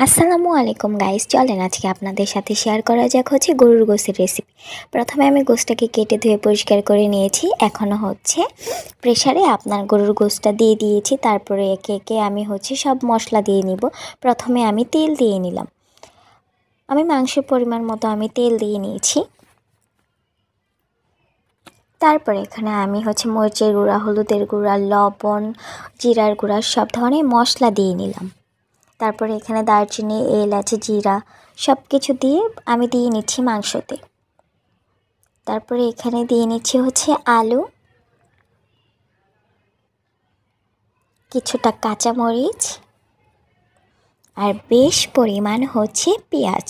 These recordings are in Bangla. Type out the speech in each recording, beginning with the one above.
আসসালামু আলাইকুম গাইস, চলেন আজকে আপনাদের সাথে শেয়ার করা যাক গরুর গোশতের রেসিপি। প্রথমে আমি গোশতটাকে কেটে ধুয়ে পরিষ্কার করে নিয়েছি। এখনও প্রেসারে আপনার গরুর গোশতটা দিয়ে দিয়েছি। তারপরে একে একে আমি সব মশলা দিয়ে নিব। প্রথমে আমি তেল দিয়ে নিলাম। আমি মাংসের পরিমাণ মতো আমি তেল দিয়ে নিয়েছি। তারপরে এখানে আমি মরিচের গুঁড়া, হলুদের গুঁড়া, লবণ, জিরার গুঁড়া সব ধরনের মশলা দিয়ে নিলাম। তারপরে এখানে দারচিনি, এলাচ, জিরা সব কিছু দিয়ে আমি দিয়ে নিচ্ছি মাংসতে। তারপরে এখানে দিয়ে নিচ্ছি আলু, কিছুটা কাঁচামরিচ আর বেশ পরিমাণ পেঁয়াজ।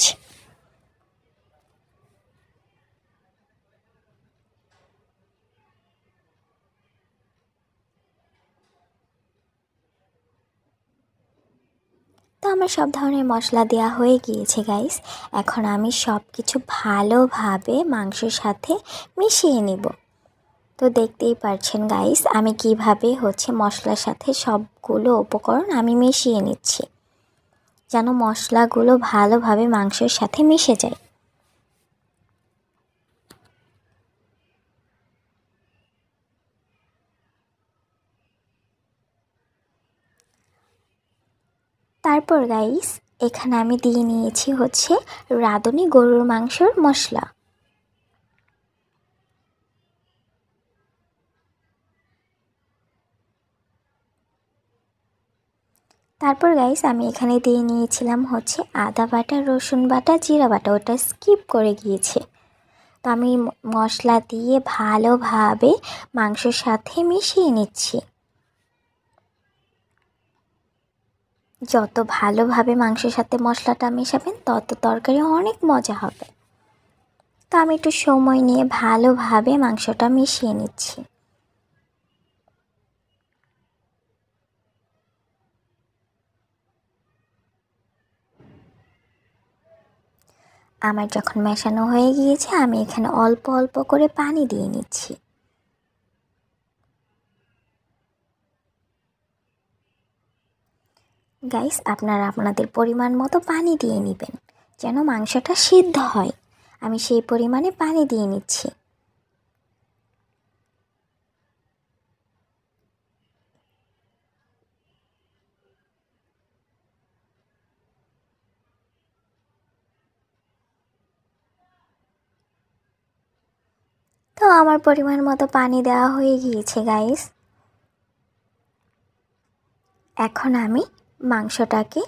তো আমার সব ধরনের মশলা দেওয়া হয়ে গিয়েছে গাইস। এখন আমি সব কিছু ভালোভাবে মাংসের সাথে মিশিয়ে নিব। তো দেখতেই পারছেন গাইস, আমি কিভাবে মশলার সাথে সবগুলো উপকরণ আমি মিশিয়ে নিচ্ছি, যেন মশলাগুলো ভালোভাবে মাংসের সাথে মিশে যায়। তারপর গাইস এখানে আমি দিয়ে নিয়েছি রাঁধুনি গরুর মাংসের মশলা। তারপর গাইস আমি এখানে দিয়ে নিয়েছিলাম আদা বাটা, রসুন বাটা, জিরা বাটা, ওটা স্কিপ করে গিয়েছে। তো আমি মশলা দিয়ে ভালোভাবে মাংসের সাথে মিশিয়ে নিচ্ছি। যত ভালোভাবে মাংসের সাথে মশলাটা মেশাবেন তত তরকারি অনেক মজা হবে। তো আমি একটু সময় নিয়ে ভালোভাবে মাংসটা মিশিয়ে নিচ্ছি। আমার যখন মেশানো হয়ে গিয়েছে আমি এখানে অল্প অল্প করে পানি দিয়ে নিচ্ছি। গাইস আপনারা আপনাদের পরিমাণ মতো পানি দিয়ে নেবেন, যেন মাংসটা সিদ্ধ হয়। আমি সেই পরিমাণে পানি দিয়ে নিচ্ছি। তো আমার পরিমাণ মতো পানি দেওয়া হয়ে গিয়েছে গাইস। এখন আমি মাংসটাকে